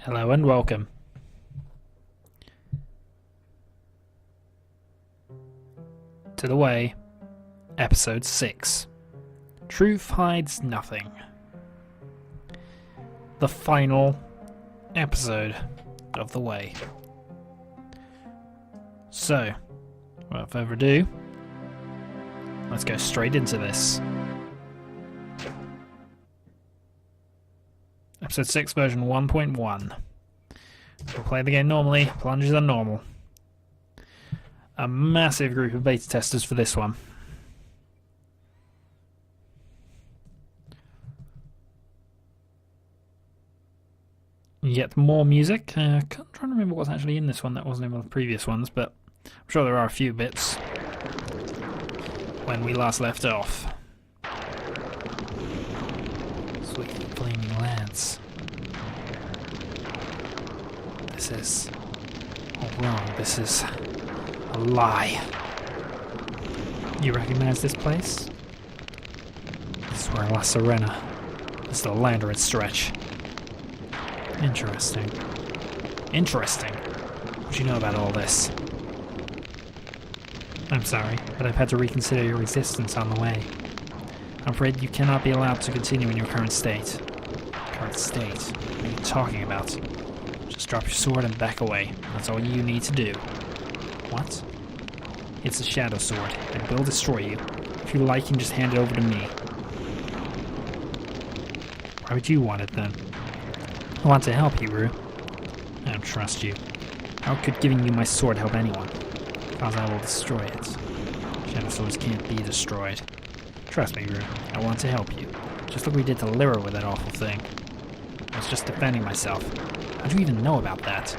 Hello and welcome. To the Way, Episode 6. Truth Hides Nothing. The final episode of The Way. So, without further ado, let's go straight into this. Episode 6, version 1.1. We'll play the game normally, plunges are normal. A massive group of beta testers for this one. You get more music. I'm trying to remember what's actually in this one that wasn't in one of the previous ones, but I'm sure there are a few bits when we last left off. Sweet flaming lance. This is all wrong. This is a lie. You recognize this place? This is where La Serena. This is the Landerin stretch. Interesting. Interesting. What do you know about all this? I'm sorry, but I've had to reconsider your existence on the way. I'm afraid you cannot be allowed to continue in your current state. Current state? What are you talking about? Just drop your sword and back away. That's all you need to do. What? It's a shadow sword. It will destroy you. If you like, you can just hand it over to me. Why would you want it then? I want to help you, Rhue. I don't trust you. How could giving you my sword help anyone? Because I will destroy it. Shadow swords can't be destroyed. Trust me, Rhue. I want to help you. Just like we did to Lyra with that awful thing. I was just defending myself. How'd you even know about that?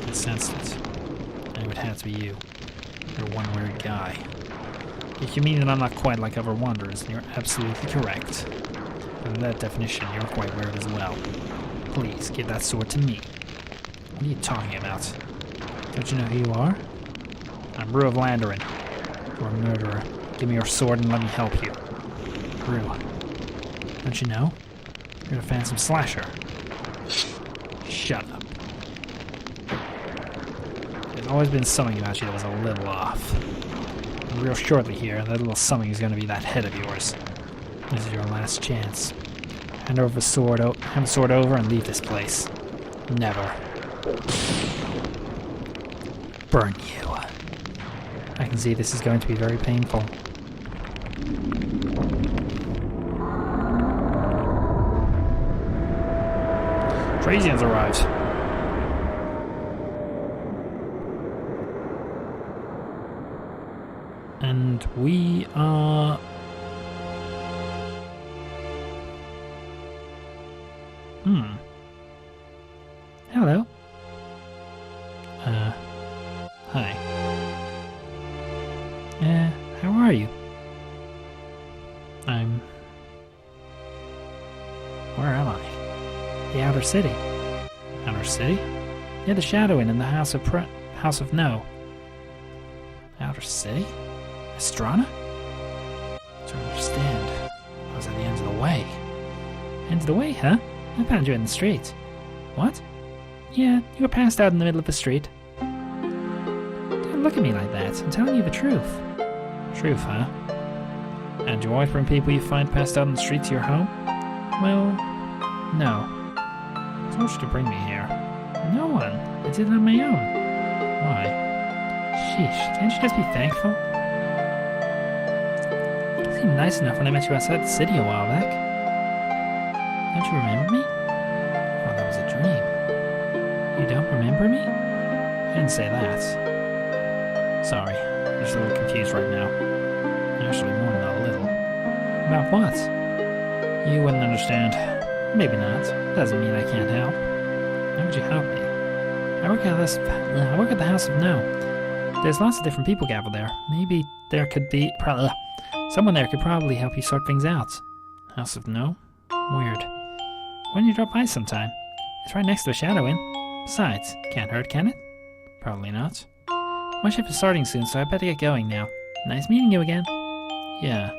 I sensed it. I knew it had to be you. You're one weird guy. If you mean that I'm not quite like other wanderers, then you're absolutely correct. But in that definition, you're quite weird as well. Please, give that sword to me. What are you talking about? Don't you know who you are? I'm Rhue of Landerin. You're a murderer. Give me your sword and let me help you. Rhue. Don't you know? You're the Phanton Slasher. Shut up. There's always been something about you that was a little off. And real shortly here, that little something is going to be that head of yours. This is your last chance. Hand over the sword, hand the sword over and leave this place. Never. Burn you. I can see this is going to be very painful. Trazian's arrived. And we are... Hello. Hi. How are you? Where am I? The Outer City. Outer City? Yeah, the Shadow Inn and the House of No. Outer City? Estrada? I don't understand. I was at the end of the way. End of the way, huh? I found you in the street. What? Yeah, you were passed out in the middle of the street. Don't look at me like that. I'm telling you the truth. Truth, huh? And you always bring people you find passed out in the street to your home? Well, no. I told you to bring me here. No one. I did it on my own. Why? Sheesh, can't you just be thankful? You seemed nice enough when I met you outside the city a while back. Don't you remember me? Oh, that was a dream. You don't remember me? I didn't say that. Sorry, I'm just a little confused right now. Actually, more than a little. About what? You wouldn't understand. Maybe not. Doesn't mean I can't help. How would you help me? I work at the House of No. There's lots of different people gathered there. Maybe there could be... someone there could probably help you sort things out. House of No? Weird. Why don't you drop by sometime? It's right next to the Shadow Inn. Besides, can't hurt, can it? Probably not. My shift is starting soon, so I better get going now. Nice meeting you again. Yeah.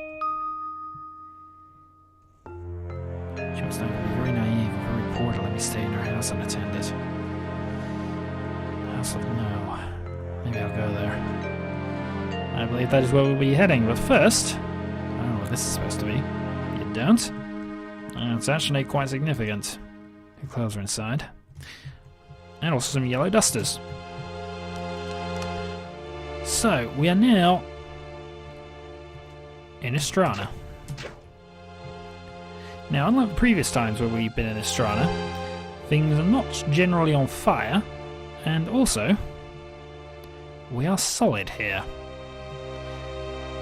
She must not be very naive or very poor to let me stay in her house. House unattended. House of No. Maybe I'll go there. I believe that is where we'll be heading, but first... I don't know what this is supposed to be. You don't? It's actually quite significant. Your clothes are inside. And also some yellow dusters. So, we are now in Estrada. Now, unlike previous times where we've been in Estrada, things are not generally on fire, and also, we are solid here.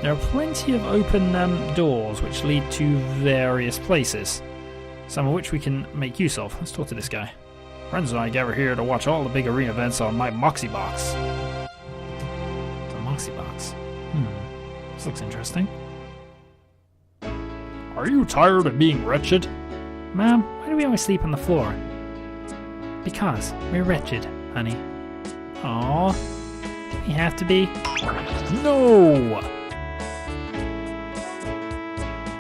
There are plenty of open doors which lead to various places, some of which we can make use of. Let's talk to this guy. Friends and I gather here to watch all the big arena events on my Moxie box. It's a Moxie box. This looks interesting. Are you tired of being wretched? Mom, why do we always sleep on the floor? Because we're wretched, honey. Aww. Do we have to be? No!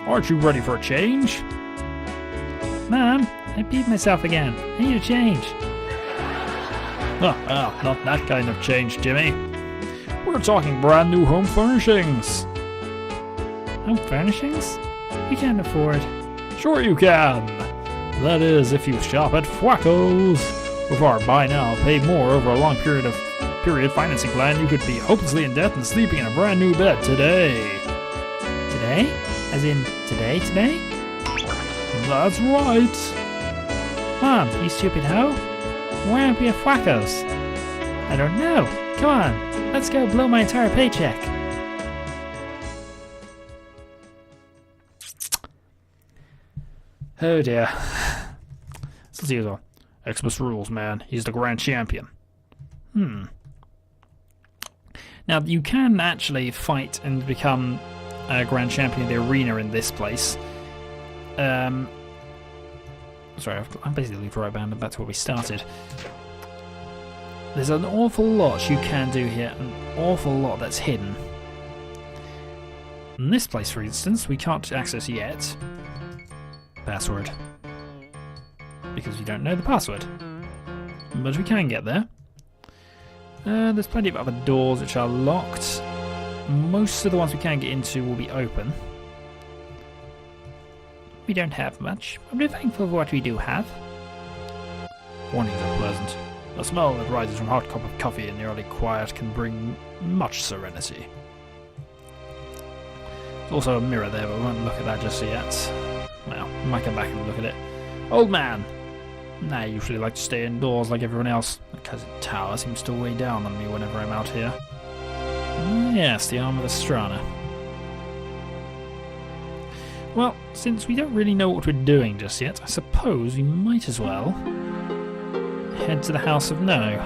Aren't you ready for a change? Mom, I peed myself again. I need a change. Not that kind of change, Jimmy. We're talking brand new home furnishings. Home furnishings? We can't afford. Sure you can. That is, if you shop at Fwacco's. With our buy now, pay more over a long period financing plan, you could be hopelessly in debt and sleeping in a brand new bed today. Today? As in today? That's right. Mom, you stupid hoe. Why aren't we at Fwacco's? I don't know. Come on, let's go blow my entire paycheck. Oh dear. Let's see the Xmas rules, man. He's the grand champion. Now, you can actually fight and become a grand champion of the arena in this place. Sorry, I'm basically right back to where we started. There's an awful lot you can do here, an awful lot that's hidden. In this place, for instance, we can't access yet. Password. Because we don't know the password. But we can get there. There's plenty of other doors which are locked. Most of the ones we can get into will be open. We don't have much, but we're thankful for what we do have. Warnings are pleasant. A smell that rises from a hot cup of coffee in the early quiet can bring much serenity. There's also a mirror there, but we won't look at that just yet. Well, we might come back and look at it. Old man! I usually like to stay indoors like everyone else. The cousin tower seems to weigh down on me whenever I'm out here. Yes, the arm of Estrada. Well, since we don't really know what we're doing just yet, I suppose we might as well head to the House of No.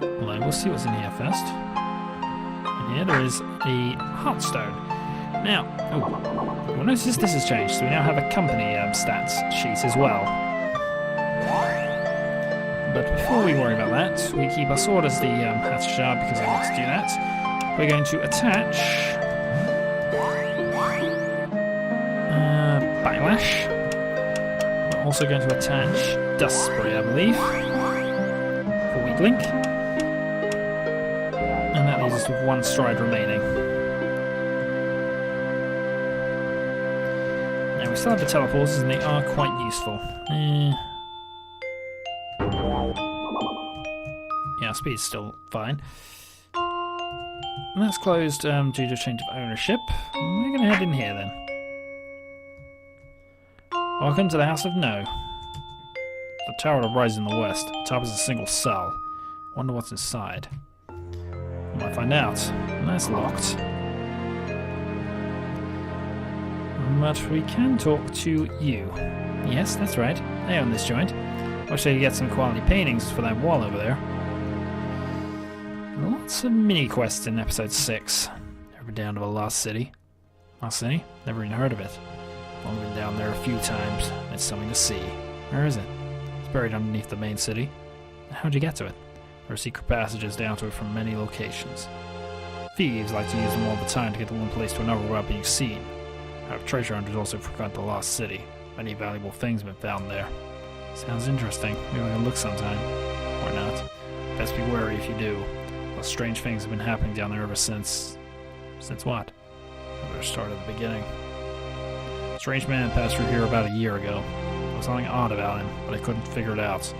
Well, we'll see what's in here first. And here there is a Heartstone. Now, you'll notice this has changed, so we now have a company stats sheet as well. But before we worry about that, we keep our sword as the hat shard because I want to do that. We're going to attach Backlash. We're also going to attach Dust Spray, I believe, for Weak Link. And that leaves us with one stride remaining. Now we still have the teleporters and they are quite useful. Yeah, speed's still fine. And that's closed due to a change of ownership. We're going to head in here then. Welcome to the House of No. The tower that rises in the west. The top is a single cell. Wonder what's inside. We might find out. And that's locked. But we can talk to you. Yes, that's right. I own this joint. Wish I could get some quality paintings for that wall over there. Lots of mini-quests in episode 6. Never been down to the Lost City. Lost City? Never even heard of it. Only been down there a few times. It's something to see. Where is it? It's buried underneath the main city. How'd you get to it? There are secret passages down to it from many locations. Thieves like to use them all the time to get from one place to another without being seen. Our treasure hunters also frequent the Lost City. Many valuable things have been found there. Sounds interesting. Maybe we can look sometime. Or not. Best be wary if you do. Well, strange things have been happening down there ever since... Since what? I better start at the beginning. A strange man passed through here about a year ago. There was something odd about him, but I couldn't figure it out.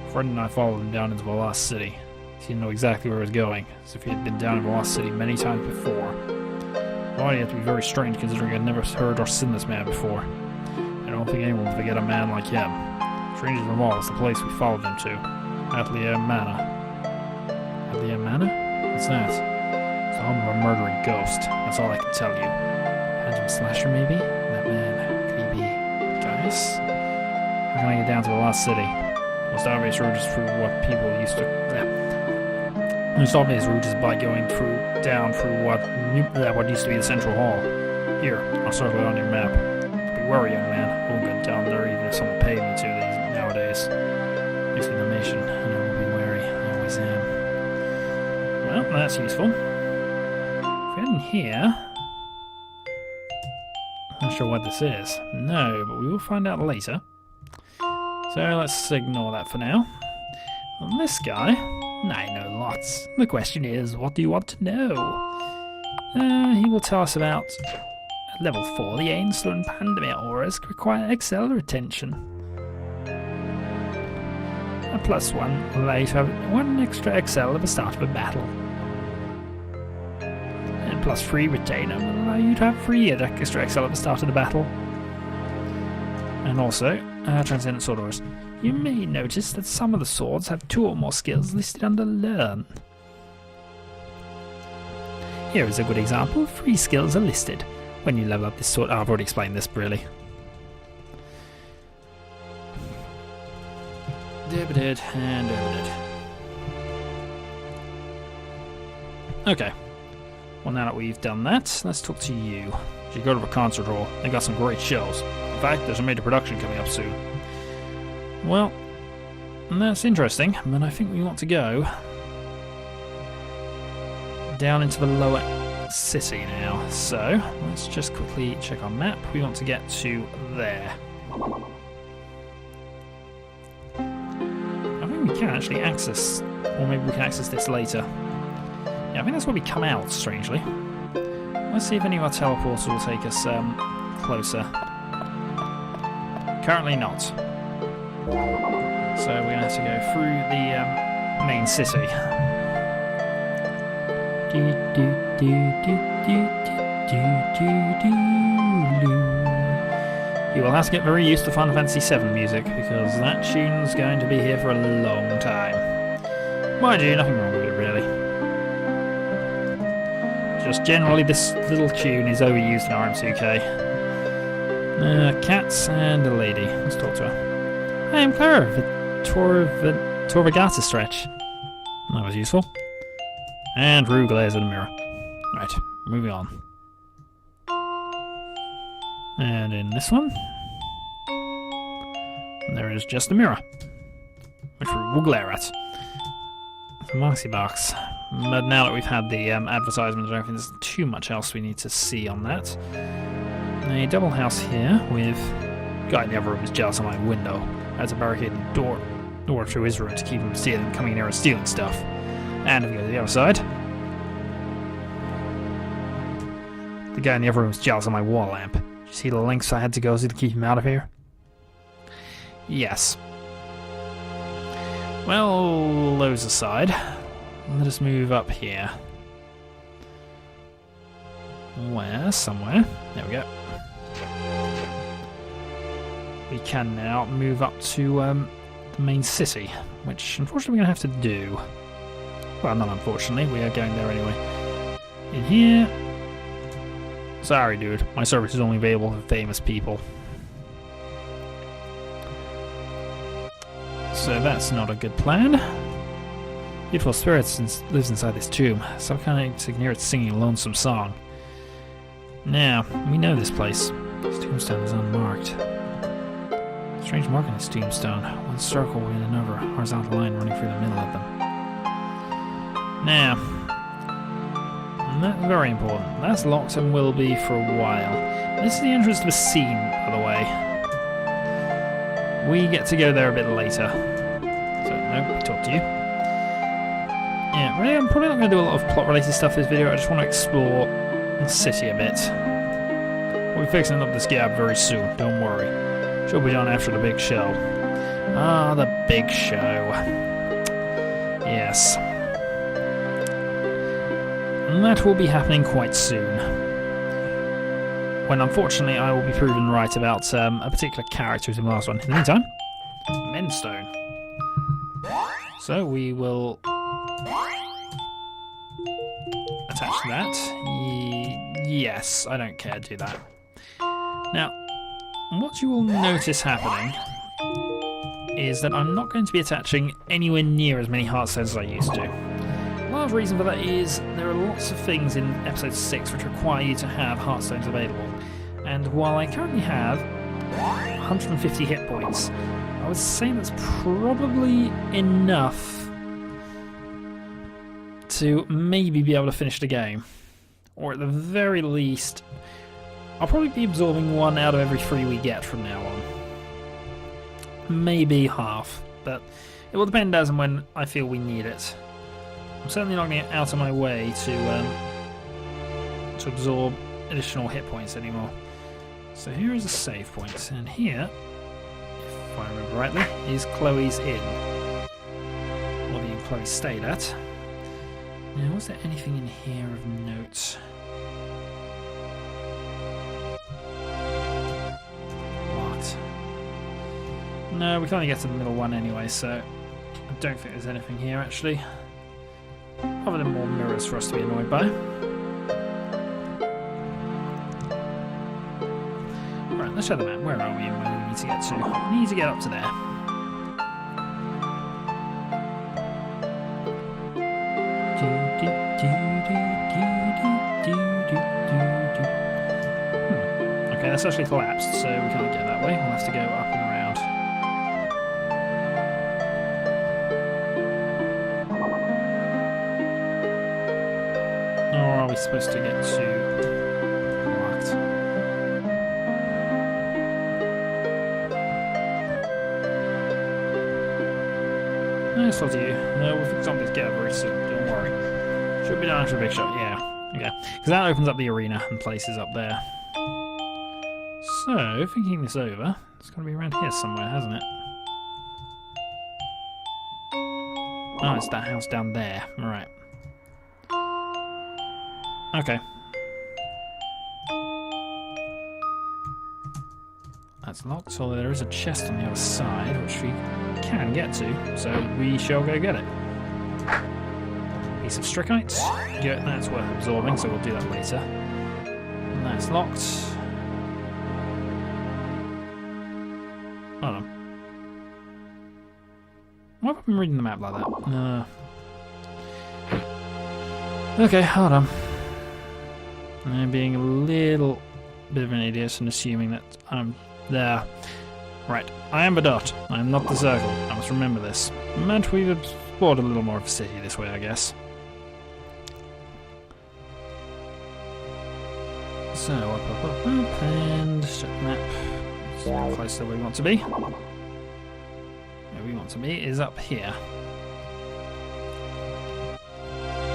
A friend and I followed him down into the Lost City. He didn't know exactly where he was going, as if he had been down in the Lost City many times before. Well, he had to be very strange considering I'd never heard or seen this man before. I don't think anyone would forget a man like him. Strangest of all was the place we followed him to. Atelier Manor. Atelier Manor? What's that? It's the home of a murdering ghost. That's all I can tell you. Phanton Slasher, maybe? That man. Could he be Gaius? How can I get down to the Lost City? Most obvious route is through what people used to... Most obvious route is by going down through what used to be the central hall. Here, I'll circle it on your map. Be wary, young man. I won't go down there even if someone paid me to nowadays. Exclamation, and I will be wary. I always am. Well, that's useful. If we head in here... Not sure what this is. No, but we will find out later. So let's ignore that for now. And this guy... I know lots. The question is, what do you want to know? He will tell us about... At level 4, the Ainsler and Pandemir auras require XL retention. A +1 will allow you to have 1 extra XL at the start of a battle. And +3 retainer will allow you to have 3 extra XL at the start of the battle. And also, Transcendent Sword auras. You may notice that some of the swords have 2 or more skills listed under Learn. Here is a good example. 3 skills are listed. When you level up this sword... Oh, I've already explained this, really. Debited and debited. Okay. Well, now that we've done that, let's talk to you. You go to the concert hall. They got some great shows. In fact, there's a major production coming up soon. Well, that's interesting, but I think we want to go down into the lower city now. So, let's just quickly check our map. We want to get to there. I think we can actually access, or maybe we can access this later. Yeah, I think that's where we come out, strangely. Let's see if any of our teleporters will take us closer. Currently not. So we're going to have to go through the main city. You will have to get very used to Final Fantasy VII music, because that tune's going to be here for a long time. Mind you, nothing wrong with it, really. Just generally, this little tune is overused in RM2k. Cats and a lady. Let's talk to her. I am Clara of the Torvagata stretch. That was useful. And Rhue glares at a mirror. Right, moving on. And in this one, there is just a mirror, which Rhue will glare at. The Moxie box. But now that we've had the advertisement, I don't think there's too much else we need to see on that. A double house here with guy in the other room is jealous of my window. That's a barricaded door through his room to keep him from coming in here and stealing stuff. And if we go to the other side, the guy in the other room is jealous of my wall lamp. Did you see the lengths I had to go to keep him out of here? Yes. Well, those aside, let us move up here. Somewhere. There we go. We can now move up to the main city, which unfortunately we're going to have to do. Well, not unfortunately, we are going there anyway. In here... Sorry, dude. My service is only available for famous people. So that's not a good plan. Beautiful Spirits lives inside this tomb. Some kind of to hear it singing a lonesome song. Now, we know this place. This tombstone is unmarked. Strange mark on this tombstone. One circle with another horizontal line running through the middle of them. Now, that's very important. That's locked and will be for a while. This is the entrance to the scene, by the way. We get to go there a bit later. So, no, we talk to you. Yeah, really, I'm probably not going to do a lot of plot-related stuff this video. I just want to explore the city a bit. We'll be fixing up this gap very soon, don't worry. She'll be done after the big show. Ah, the big show. Yes. And that will be happening quite soon. When unfortunately I will be proven right about a particular character in the last one. In the meantime, Menstone. So we will attach that. Yes, I don't care, do that. Now, what you will notice happening is that I'm not going to be attaching anywhere near as many heartstones as I used to. A large reason for that is there are lots of things in episode 6 which require you to have heartstones available. And while I currently have 150 hit points, I would say that's probably enough to maybe be able to finish the game. Or at the very least, I'll probably be absorbing 1 out of every 3 we get from now on. Maybe half, but it will depend as and when I feel we need it. I'm certainly not going to get out of my way to absorb additional hit points anymore. So here is a save point, and here, if I remember rightly, is Chloe's inn. Or the inn Chloe stayed at. Now, was there anything in here of note? What? No, we can only get to the middle one anyway, so I don't think there's anything here actually. Other than more mirrors for us to be annoyed by. Right, let's show the map. Where are we and where do we need to get to? We need to get up to there. Okay, that's actually collapsed, so we can't get that way. We'll have to go up and around. Or are we supposed to get to what? No, it's not you. No, we'll fix something together very soon, don't worry. Should be done after a big shot, yeah. Okay, because that opens up the arena and places up there. So, thinking this over, it's got to be around here somewhere, hasn't it? Oh, it's that house down there. Right. Okay. That's locked, although there is a chest on the other side, which we can get to, so we shall go get it. Piece of stricite. Yeah, that's worth absorbing, so we'll do that later. And that's locked. Hold on. Why have I been reading the map like that? Okay, hold on. I'm being a little bit of an idiot and assuming that I'm there. Right, I am the dot. I am not the circle. I must remember this. And we've explored a little more of the city this way, I guess. So, up, and check the map. It's close to where we want to be. Where we want to be is up here.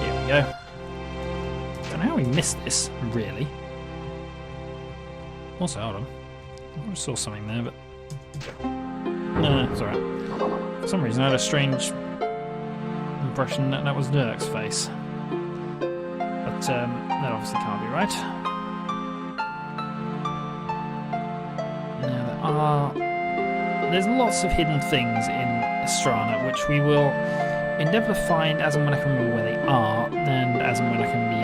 Here we go. Don't know how we missed this, really. Also, hold on. I saw something there, but... No, it's alright. For some reason I had a strange impression that that was Dirk's face. But, that obviously can't be right. There's lots of hidden things in Estrada which we will endeavour to find as and when I can remember where they are, and as and when I can be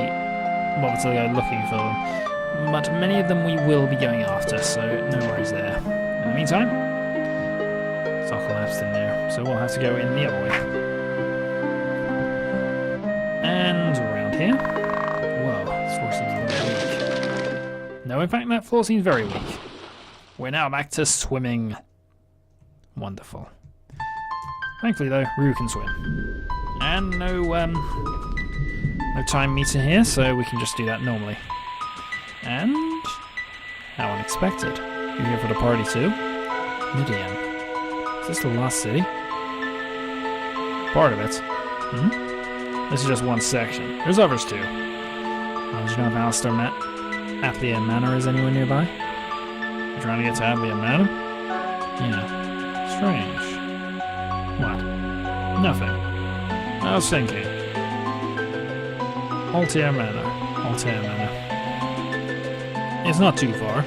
bothered to go looking for them. But many of them we will be going after, so no worries there. In the meantime, it's all collapsed in there, so we'll have to go in the other way. And around here. Whoa, this floor seems a little weak. No, in fact, that floor seems very weak. We're now back to swimming. Wonderful. Thankfully, though, Rhue can swim. And no time meter here, so we can just do that normally. And... how unexpected. You're here for the party too? Midian. Is this the last city? Part of it. This is just one section. There's others too. Do you know if Alistair met Athlia Manor is anywhere nearby? You're trying to get to Athlia Manor? Yeah. Strange. What? Nothing. I was thinking. Altair Manor. Altair Manor. It's not too far.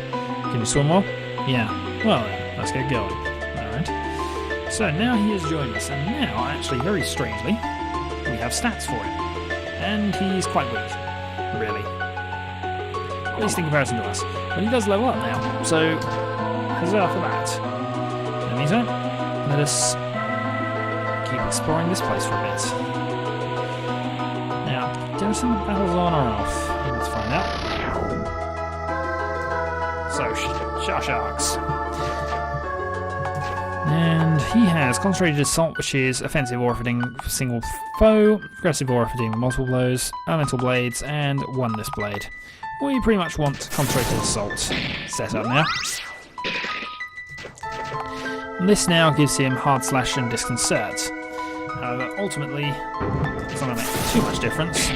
Can you swim well? Yeah. Well then, let's get going. Alright. So now he has joined us, and now, actually, very strangely, we have stats for him. And he's quite weak. Really. At least in comparison to us. But he does level up now, so huzzah for that. In the meantime, let us keep exploring this place for a bit. Now, do some battles on or off? Let's find out. So, Sharks. And he has Concentrated Assault, which is offensive aura for hitting a single foe, aggressive aura for dealing with multiple blows, elemental blades, and one-less blade. We pretty much want Concentrated Assault set up now. And this now gives him Hard Slash and Disconcert. However, ultimately, it's not going to make too much difference.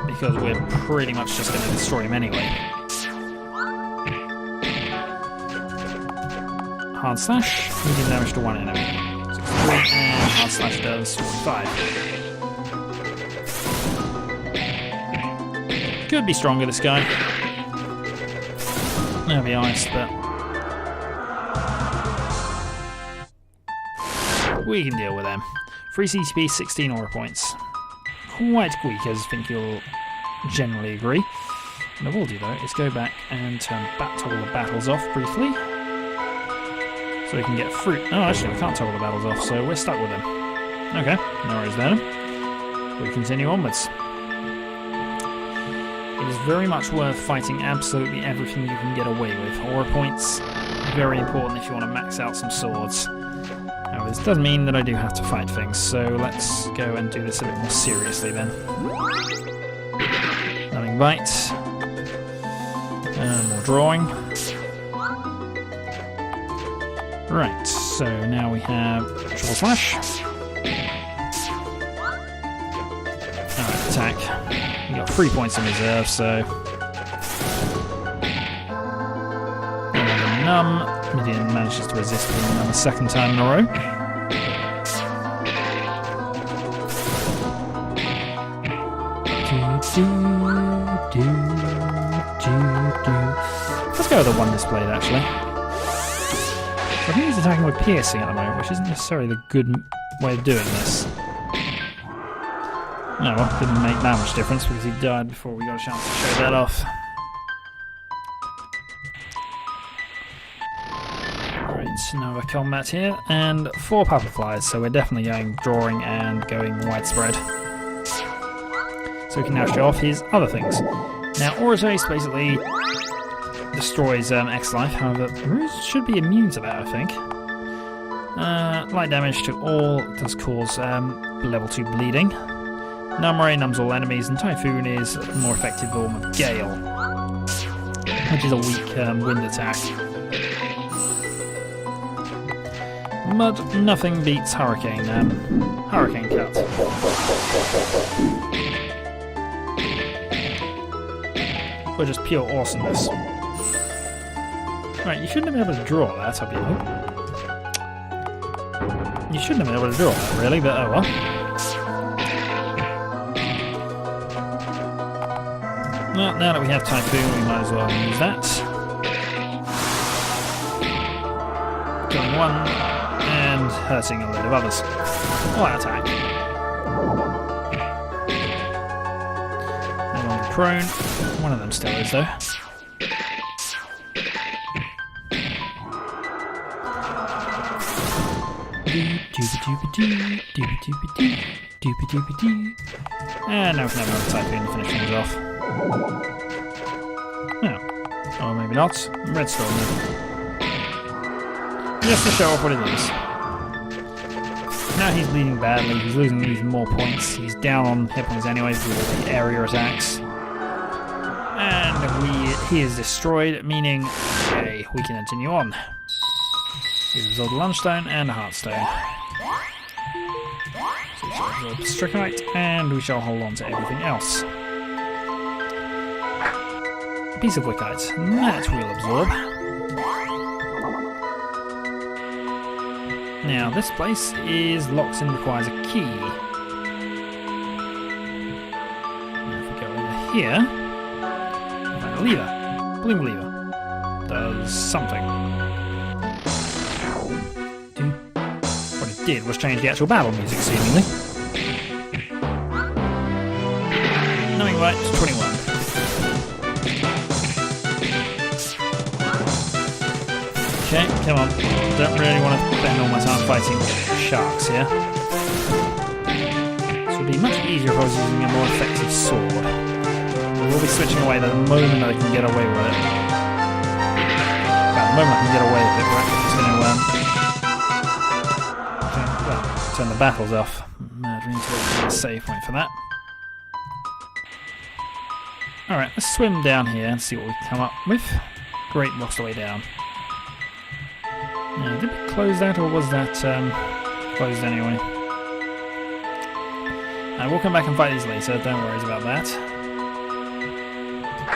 Because we're pretty much just going to destroy him anyway. Hard Slash, medium damage to one enemy. 63, and Hard Slash does 45. Could be stronger, this guy. I'll be honest, but we can deal with them. 3 CTP, 16 aura points. Quite weak, as I think you'll generally agree. What I will do, though, is go back and turn all the battles off briefly. So we can get fruit. Oh, actually, we can't toggle the battles off, so we're stuck with them. Okay, no worries then. We continue onwards. It is very much worth fighting absolutely everything you can get away with. Aura points, very important if you want to max out some swords. However, this does mean that I do have to fight things, so let's go and do this a bit more seriously then. Numbing Bite. And more drawing. Right, so now we have Triple Slash. Alright, attack. We got 3 points in reserve, so. Numb. Midian manages to resist the numb a second time in a row. Let's go with the one displayed actually. I think he's attacking with piercing at the moment, which isn't necessarily the good way of doing this. No, well, didn't make that much difference because he died before we got a chance to show that off. Alright, another combat here, and 4 purple flies, so we're definitely going drawing and going widespread. So we can now show off his other things. Now, Aura's Haste basically destroys X-Life, however, Rhues should be immune to that, I think. Light damage to all does cause level 2 bleeding. Numb Ray numbs all enemies, and Typhoon is a more effective form of Gale, which is a weak wind attack. But nothing beats Hurricane Cut. For just pure awesomeness. Right, you shouldn't have been able to draw that, I'll be honest. You shouldn't have been able to draw that, really, but oh well. Well, now that we have Typhoon, we might as well use that. Killing one, and hurting a load of others. Light attack. No longer prone. One of them still is, though. And now we can have another Typhoon to finish things off. No. Or maybe not. Red Storm then. Just to show off what it is. Now he's bleeding badly, he's losing even more points. He's down on hit points anyways with all the area attacks. And we he is destroyed, meaning okay, we can continue on. We've absorbed a lunchstone and a heartstone. So we shall absorb strychnite, and we shall hold on to everything else. A piece of wickite, that we'll absorb. Now this place is locked and requires a key. Now if we go over here, we'll find a lever. Pulling the lever. Does something. What it did was change the actual battle music, seemingly. Knowing right, it's 21. Okay, come on. Don't really want to spend all my time fighting sharks here. This would be much easier if I was using a more effective sword. We'll be switching away the moment I can get away with it. Well, the moment I can get away with it, we're actually just going to turn the battles off. We need to look for a save point for that. Alright, let's swim down here and see what we can come up with. Great, lost the way down. Now, did we close that, or was that closed anyway? We'll come back and fight these later, don't worry about that.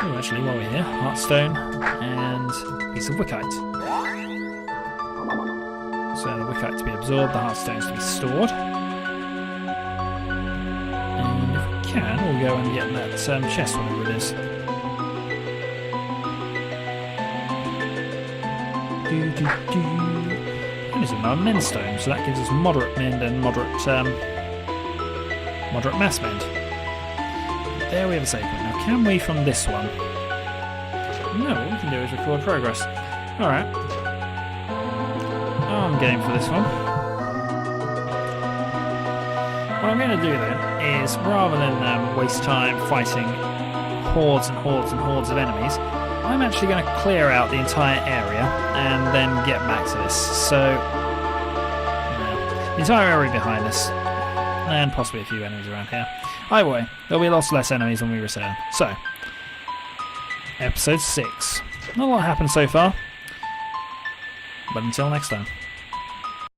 Oh, actually, while we're here, heartstone and a piece of wickite. So the wickite to be absorbed, the heartstones to be stored. And if we can, we'll go and get that chest, whatever it is. And it's another mend stone, so that gives us moderate mend and moderate mass mend. There we have a save point. Now, can we from this one? No, what we can do is record progress. Alright. I'm game for this one. What I'm going to do then is, rather than waste time fighting hordes and hordes and hordes of enemies, I'm actually going to clear out the entire area and then get back to this. So, the entire area behind us, and possibly a few enemies around here. Either way, there'll be lots less enemies when we return. So, episode 6. Not a lot happened so far, but until next time.